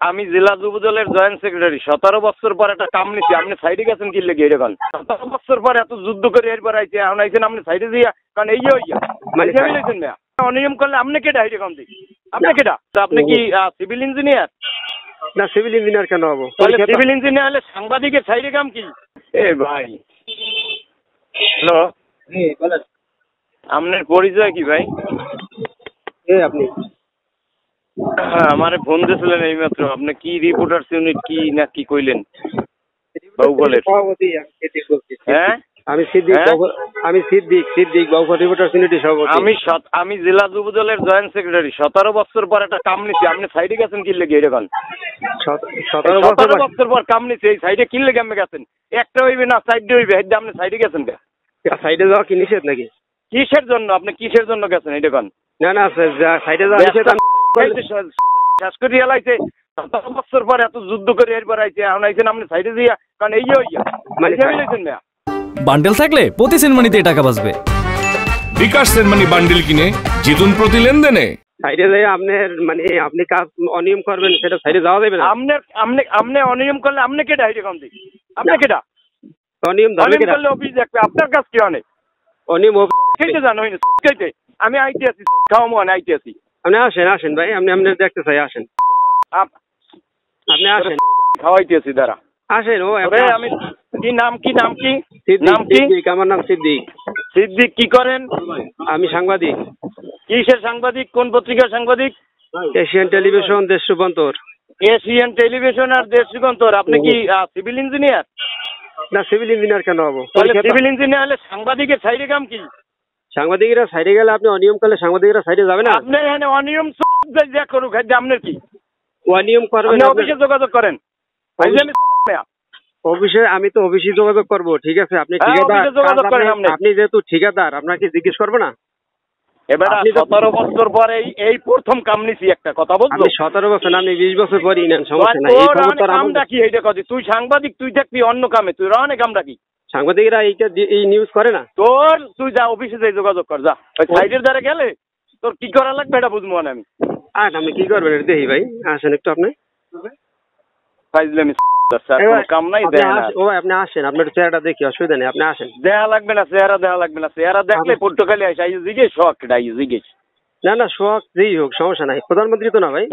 আমি জেলা যুব দলের জয়েন্ট সেক্রেটারি। 17 বছর পর একটা কাম নিছি, আপনি সাইডে গেছেন কি লেগে এরকম? 17 বছর পর এত যুদ্ধ করে এরপর আইছে, এখন আইছেন আপনি সাইডে দিয়া, কারণ এই হইয়া মানে ফ্যামিলিছেন না অনিয়ম করলে আপনি কেটা এরকম দিই? আপনি কেটা? আপনি কি সিভিল ইঞ্জিনিয়ার? না, সিভিল ইঞ্জিনিয়ার কেন হবো? তাহলে সিভিল ইঞ্জিনিয়ার হলে সাংবাদিকের সাইডে কাম কি? এ ভাই, হ্যালো, বলেন। আপনার পরিচয় কি ভাই? আপনি হ্যাঁ, আমারে ফোন দিয়েছিলেন এইমাত্র। আপনি কি রিপোর্টার্স ইউনিট কি না কি কইলেন? বাহুবলের হ্যাঁ, আমি সিদ্দিক বাহুবল রিপোর্টার্স ইউনিটের সভাপতি। আমি জেলা যুব দলের জয়েন্ট সেক্রেটারি। 17 বছর পর একটা কাম নিছি, আপনি সাইডে গেছেন কি লেগে এরকম? 17 বছর পর কাম নিছি, এই সাইডে কি লেগে আপনি গেছেন? একটা হইবে না সাইডে হইবে, হেডে আপনি সাইডে গেছেন কে? সাইডে যাওয়া কি নিষেধ নাকি? কিসের জন্য আপনি কিসের জন্য গেছেন এটা কোন? না সাইডে যাওয়া নিষেধ। শেষ করে এলাইছে 17 বছর পর এত যুদ্ধ করে এরপর আইছে, এখন আইছেন আপনি সাইডে দিয়া, কারণ এই হইয়া মানে ফ্যামিলিছেন না। বান্ডেল থাকলে প্রতি সেনমানিতে টাকা বাঁচবে। বিকাশ সেনমানি বান্ডেল কিনে জিতুন প্রতি লেনদেনে। সাইডে যাই আপনি কাজ অনিয়ম করবেন, সেটা সাইডে যাওয়া যাবে না। আপনি অনিয়ম করলে আপনি কেটা এরকম দিই? আপনি কেটা? অনিয়ম করলে অফিস দেখবে, আপনার কাজ কি অনেক অনিয়ম কেটে জানো হইনি কেটে। আমি আইতে আছি, খাওয়া মানে আইতে আছি। আপনি আসেন ভাই, আপনি দেখতে চাই, আসেন আপনি আসেন, খাওয়াইতে আছি দাঁড়া আসেন। আমি কি নাম কি নাম কি আমার নাম সিদ্দিক। সিদ্দিক কি করেন? আমি সাংবাদিক। কিসের সাংবাদিক? কোন পত্রিকার সাংবাদিক? এশিয়ান টেলিভিশন, দেশ রূপান্তর। এশিয়ান টেলিভিশন আর দেশ রূপান্তর। আপনি কি সিভিল ইঞ্জিনিয়ার? না, সিভিল ইঞ্জিনিয়ার কেন হবো? তাহলে সিভিল ইঞ্জিনিয়ার হলে সাংবাদিকের সাইডে কাম কি? সাংবাদিকরা সাইডে গেলে আপনি অনিয়ম করলে সাংবাদিকরা সাইডে যাবে না? আপনি এখানে অনিয়ম যা করুক, আপনার কি অনিয়ম করবেন? অফিসে যোগাযোগ করেন। অফিসে আমি তো অফিসে যোগাযোগ করবো, ঠিক আছে। আপনি ঠিকাদার, আপনি যেহেতু ঠিকাদার, আপনাকে জিজ্ঞেস করবো না? এবার 17 বছর পরে এই প্রথম কাম নিছি, একটা কথা বলছো। 17 বছর, আপনি 20 বছর পরই নেন, সমস্যা নাই। কামটা কি এইটা কথা? তুই সাংবাদিক, তুই থাকবি অন্য কামে, তুই অনেক কামটা কি? সাংবাদিকরা এই নিউজ করে না। তুই যা অফিসে যাই যোগাযোগ কর, যা। সাইডের দ্বারা গেলে তোর কি করা লাগবে এটা বুঝবো না আমি। আপনি কি করবেন দেখি ভাই, আসেন একটু। আপনি কাম নাই, আপনি আসেন, আপনার চেহারাটা দেখি, অসুবিধা নেই, আপনি আসেন। দেয়া লাগবে না, চেহারা লাগবে না। চেহারা দেখলে পর্তুগালে আসে জিজ্ঞেস শখ জিজ্ঞেস। না শখ যেই হোক, সমস্যা নাই। প্রধানমন্ত্রী তো না ভাই?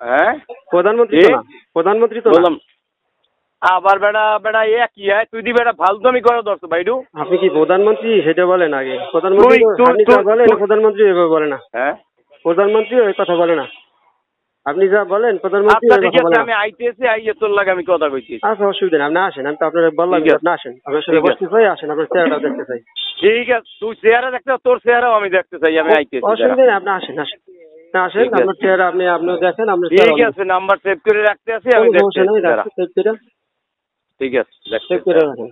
হ্যাঁ, প্রধানমন্ত্রী তো বললাম। আবার বেড়া কি হয়? তুই দি বেড়া ফালতুমি করে ধরছো ভাইডু। আপনি কি প্রধানমন্ত্রী সেটা বলে না আগে? প্রধানমন্ত্রী বলেন, প্রধানমন্ত্রী এভাবে বলে না। হ্যাঁ, প্রধানমন্ত্রী ওই কথা বলে না। আপনি যা বলেন প্রধানমন্ত্রী আমি আইতেছি, আইয়ে তোর লাগে আমি কথা কইছি। আচ্ছা, অসুবিধা নেই, আপনি আসেন। আমি তো আপনার বললাম আপনি আসেন, আপনার সাথে বসতে চাই, আসেন, আপনার চেহারাটা দেখতে চাই। ঠিক আছে, তুই চেহারা দেখতে, তোর চেহারাও আমি দেখতে চাই। আমি আইতেছি, অসুবিধা নেই, আপনি আসেন আপনার চেহারা আপনি দেখেন। ঠিক আছে, নাম্বার সেভ করে রাখতে আছি আমি। ঠিক আছে, ঠিক আছে, সেভ করে রাখেন।